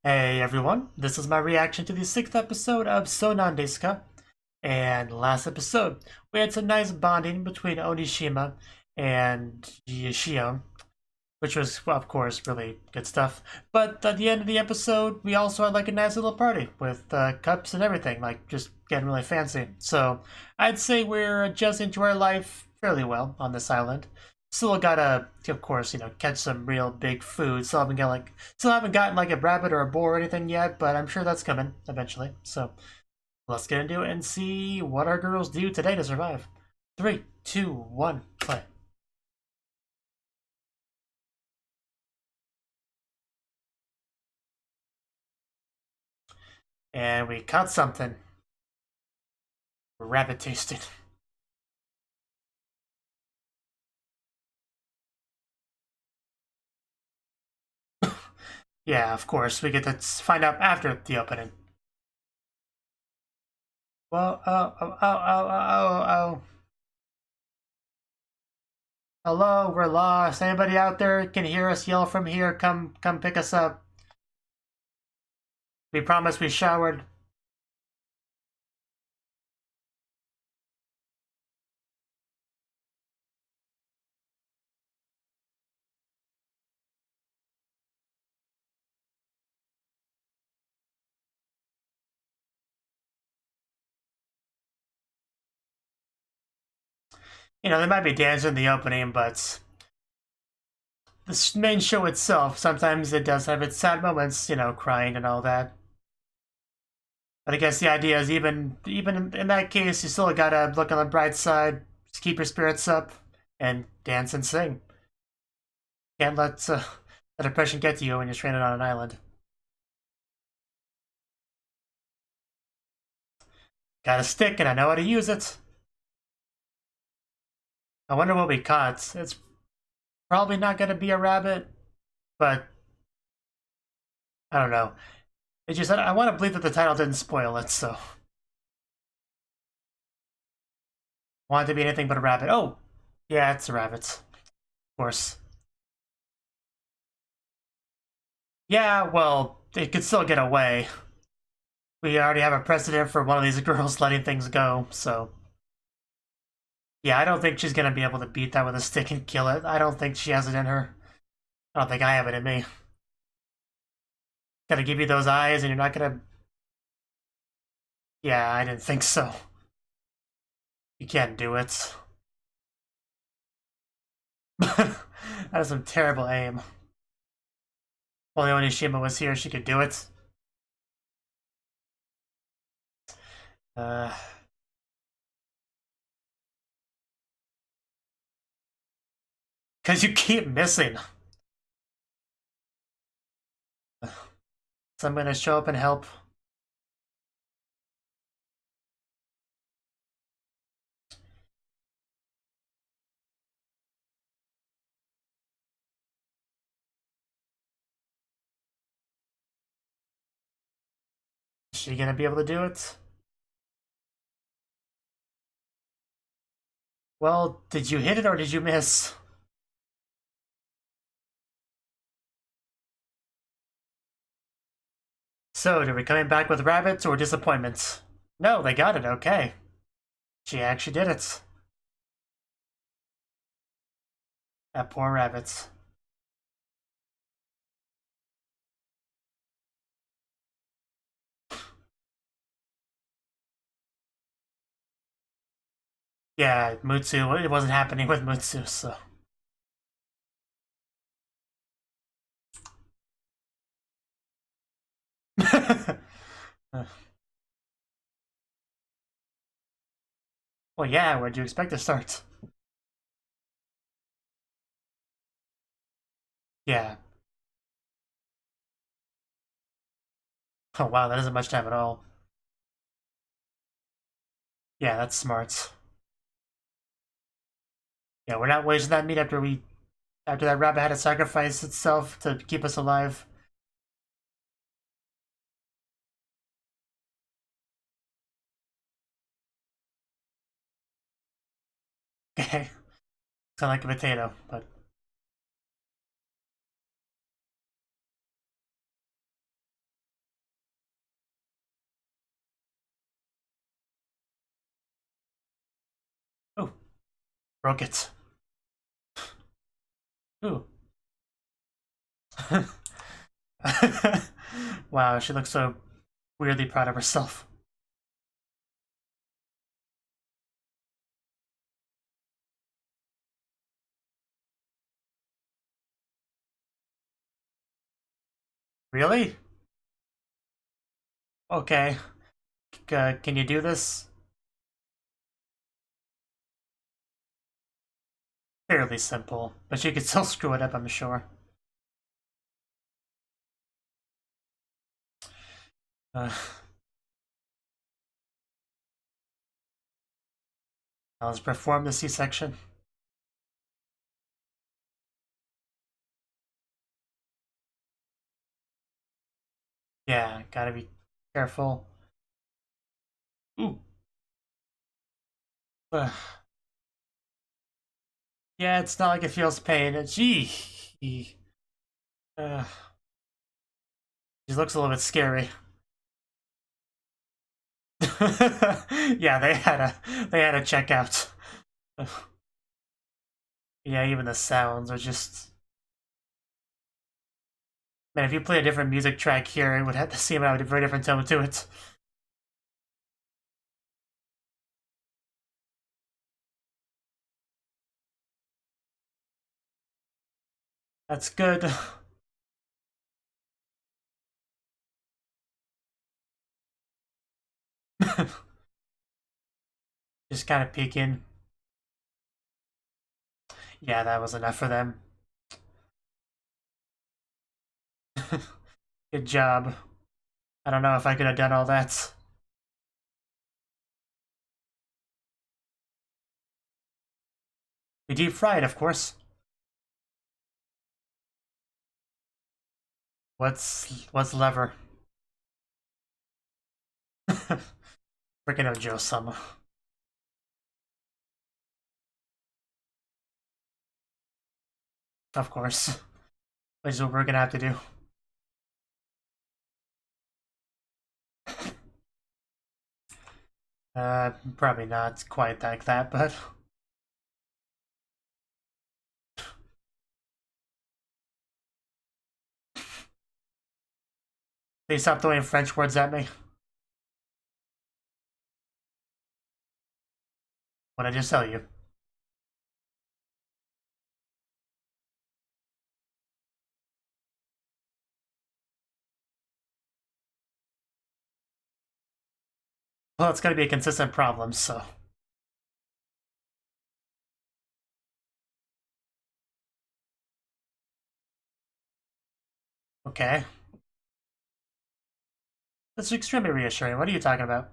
Hey everyone, this is my reaction to the 6th episode of Sounan Desu. And last episode, we had some nice bonding between Onishima and Yoshio, which was, well, of course, really good stuff. But at the end of the episode, we also had like a nice little party with cups and everything, like just getting really fancy. So I'd say we're adjusting to our life fairly well on this island. Still gotta, of course, catch some real big food. Still haven't gotten like a rabbit or a boar or anything yet, but I'm sure that's coming eventually. So let's get into it and see what our girls do today to survive. 3, 2, 1, play. And we caught something. Rabbit tasting. Yeah, of course, we get to find out after the opening. Well, oh. Hello, we're lost. Anybody out there can hear us yell from here? Come pick us up. We promise we showered. They might be dancing in the opening, but the main show itself, sometimes it does have its sad moments, crying and all that. But I guess the idea is even in that case, you still gotta look on the bright side, just keep your spirits up, and dance and sing. Can't let the depression get to you when you're stranded on an island. Got a stick and I know how to use it. I wonder what we caught. It's probably not gonna be a rabbit, but I don't know. It just I want to believe that the title didn't spoil it, so want it to be anything but a rabbit. Oh, yeah, it's a rabbit, of course. Yeah, well, it could still get away. We already have a precedent for one of these girls letting things go, so yeah, I don't think she's gonna be able to beat that with a stick and kill it. I don't think she has it in her. I don't think I have it in me. Gotta give you those eyes, and you're not gonna. Yeah, I didn't think so. You can't do it. That is some terrible aim. If only Onishima was here, she could do it. Uh, Cause you keep missing. So I'm gonna show up and help. Is she gonna be able to do it? Well, did you hit it or did you miss? So, are we coming back with rabbits or disappointments? No, they got it, okay. She actually did it. That poor rabbit. Yeah, Mutsu, it wasn't happening with Mutsu, so. Well, yeah, where'd you expect to start? Yeah. Oh, wow, that isn't much time at all. Yeah, that's smart. Yeah, we're not wasting that meat after that rabbit had to sacrifice itself to keep us alive. Okay. Sound like a potato, but Broke it. Ooh. Wow, she looks so weirdly proud of herself. Really? Okay. Can you do this? Fairly simple, but she could still screw it up, I'm sure. Let's perform the C-section. Yeah, gotta be careful. Ooh. Yeah, it's not like it feels pain. Gee. Uh, she looks a little bit scary. Yeah, they had a check out. Yeah, even the sounds are just. Man, if you play a different music track here, it would have to seem have a very different tone to it. That's good. Just kind of peeking. Yeah, that was enough for them. Good job. I don't know if I could have done all that. We deep fried, of course. What's lever? Freaking Ojo-sama. Of course. Which is what we're gonna have to do. Probably not quite like that, but... Please stop throwing French words at me. What did I just tell you? Well, it's gonna be a consistent problem, so... Okay. That's extremely reassuring. What are you talking about?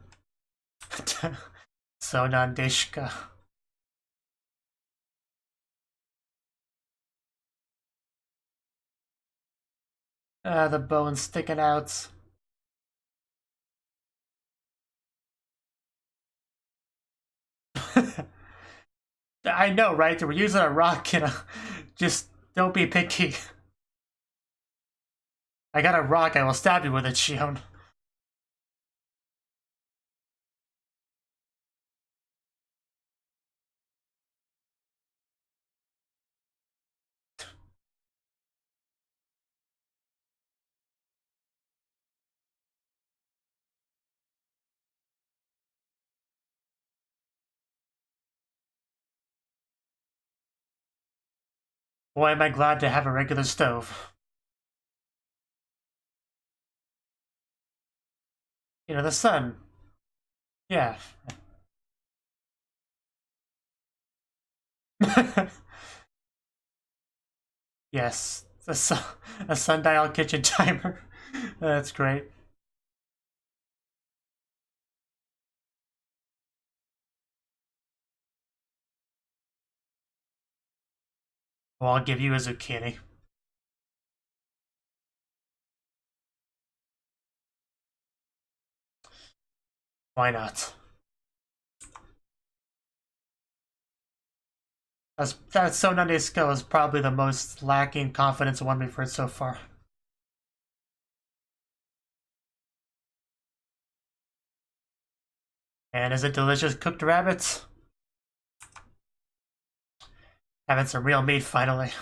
Sounan Desu. The bone's sticking out. I know, right? We're using a rock, just don't be picky. I got a rock, I will stab you with it, Shion. Boy, am I glad to have a regular stove. The sun. Yeah. Yes, a sundial kitchen timer. That's great. Well, I'll give you a zucchini. Why not? That Sounan Desu is probably the most lacking confidence one we've heard so far. And is it delicious cooked rabbits? Having some real meat finally.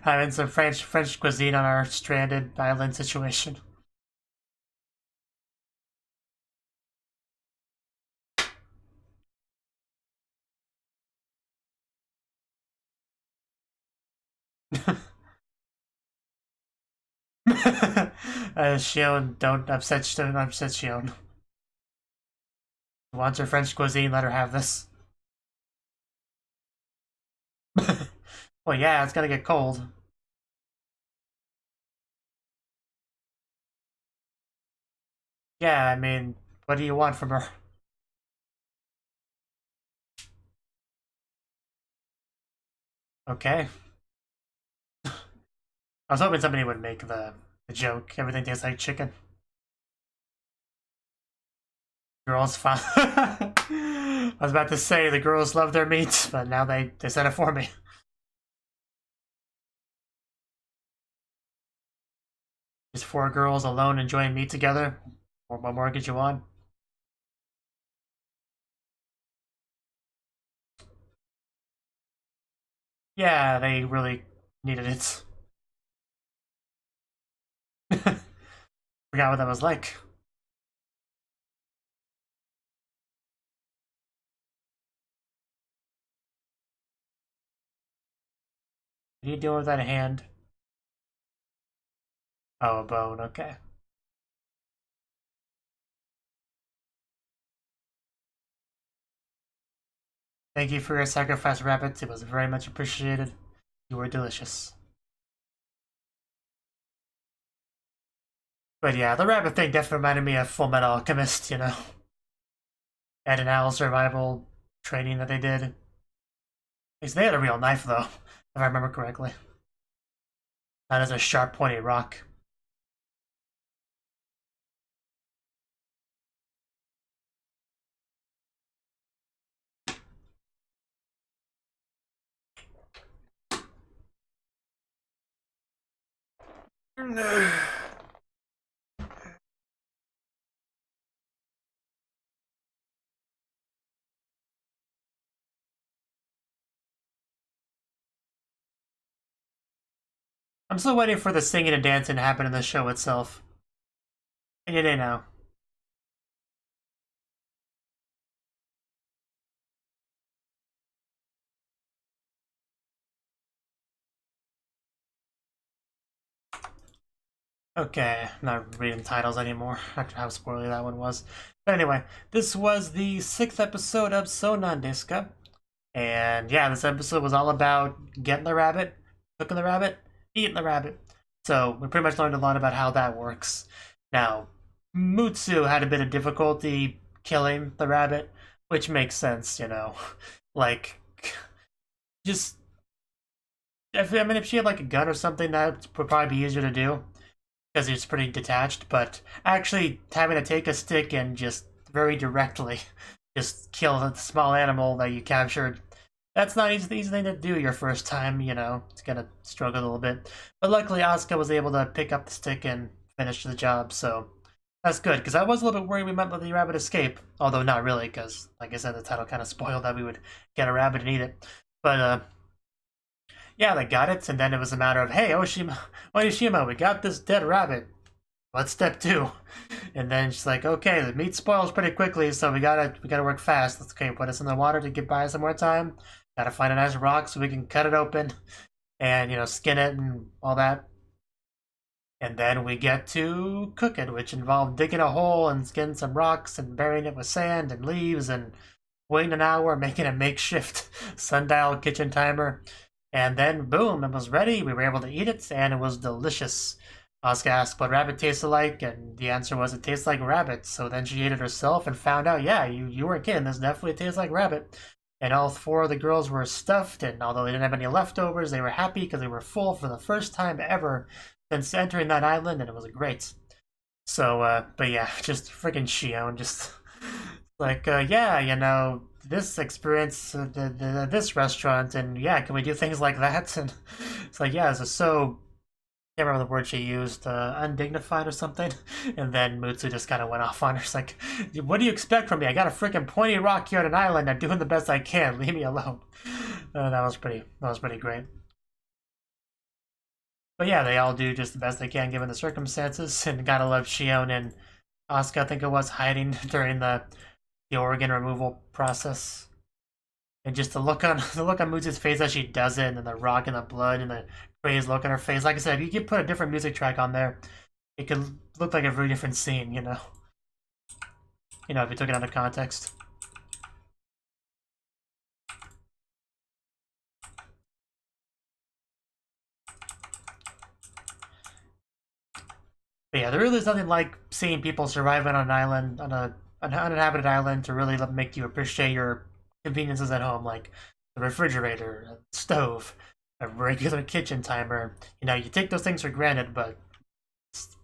Having some French cuisine on our stranded island situation. Shion, don't upset Shion. Wants her French cuisine, let her have this. Well, yeah, it's gonna get cold. Yeah, I mean, what do you want from her? Okay. I was hoping somebody would make the joke. Everything tastes like chicken. Girls fine. I was about to say the girls love their meat, but now they said it for me. Just 4 girls alone enjoying meat together. What more could you want? Yeah, they really needed it. Forgot what that was like. What are you doing with that hand? Oh, a bone, okay. Thank you for your sacrifice, rabbits. It was very much appreciated. You were delicious. But yeah, the rabbit thing definitely reminded me of Full Metal Alchemist, you know? Ed and Al's survival training that they did. At least they had a real knife, though, if I remember correctly. Not as a sharp, pointy rock. I'm still waiting for the singing and dancing to happen in the show itself. Any day now. Okay, not reading titles anymore after how spoilery that one was. But anyway, this was the 6th episode of Sounan Desu. And yeah, this episode was all about getting the rabbit, cooking the rabbit, eating the rabbit. So we pretty much learned a lot about how that works. Now, Mutsu had a bit of difficulty killing the rabbit, which makes sense, you know. Like, just if she had like a gun or something, that would probably be easier to do because he's pretty detached. But actually having to take a stick and just very directly just kill the small animal that you captured, that's not easy thing to do your first time, you know. It's gonna struggle a little bit. But luckily Asuka was able to pick up the stick and finish the job, so that's good, because I was a little bit worried we might let the rabbit escape. Although not really, because like I said, the title kind of spoiled that we would get a rabbit and eat it. But yeah, they got it, and then it was a matter of, hey, Onishima, we got this dead rabbit. What's step 2? And then she's like, okay, the meat spoils pretty quickly, so we gotta work fast. Let's put us in the water to get by some more time. Gotta find a nice rock so we can cut it open and, you know, skin it and all that. And then we get to cook it, which involved digging a hole and skinning some rocks and burying it with sand and leaves and waiting an hour, making a makeshift sundial kitchen timer. And then, boom, it was ready. We were able to eat it, and it was delicious. Asuka asked what rabbit tasted like, and the answer was it tastes like rabbit. So then she ate it herself and found out, yeah, you weren't kidding. This definitely tastes like rabbit. And all 4 of the girls were stuffed, and although they didn't have any leftovers, they were happy because they were full for the first time ever since entering that island, and it was great. So, but yeah, just freaking Shion, just like, yeah, you know, this experience, this restaurant, and yeah, can we do things like that? And it's like, yeah, this is so can't remember the word she used, undignified or something. And then Mutsu just kind of went off on her. It's like, what do you expect from me? I got a freaking pointy rock here on an island. I'm doing the best I can. Leave me alone. That was pretty great. But yeah, they all do just the best they can given the circumstances. And gotta love Shion and Asuka, I think it was, hiding during the organ removal process. And just the look on Mutsu's face as she does it, and the rock and the blood and the crazed look on her face. Like I said, if you could put a different music track on there, it could look like a very different scene, you know? You know, if you took it out of context. But yeah, there really is nothing like seeing people surviving on an island, on an uninhabited island, to really make you appreciate your conveniences at home, like the refrigerator, a stove, a regular kitchen timer. You know, you take those things for granted, but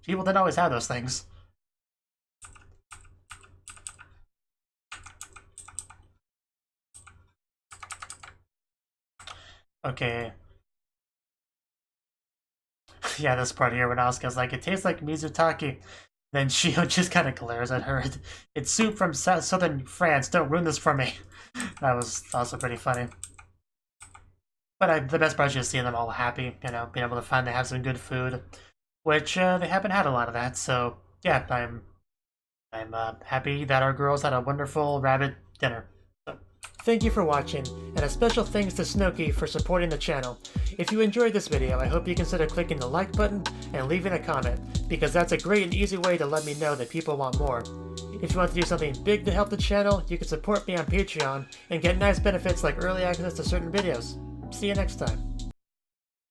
people didn't always have those things. Okay. Yeah, this part here when Asuka's like, it tastes like Mizutaki. Then Shio just kind of glares at her. It's soup from southern France. Don't ruin this for me. That was also pretty funny. But the best part is just seeing them all happy, you know, being able to finally have some good food, which they haven't had a lot of that. So yeah, I'm happy that our girls had a wonderful rabbit dinner. So, thank you for watching, and a special thanks to Cnouki for supporting the channel. If you enjoyed this video, I hope you consider clicking the like button and leaving a comment, because that's a great and easy way to let me know that people want more. If you want to do something big to help the channel, you can support me on Patreon and get nice benefits like early access to certain videos. See you next time.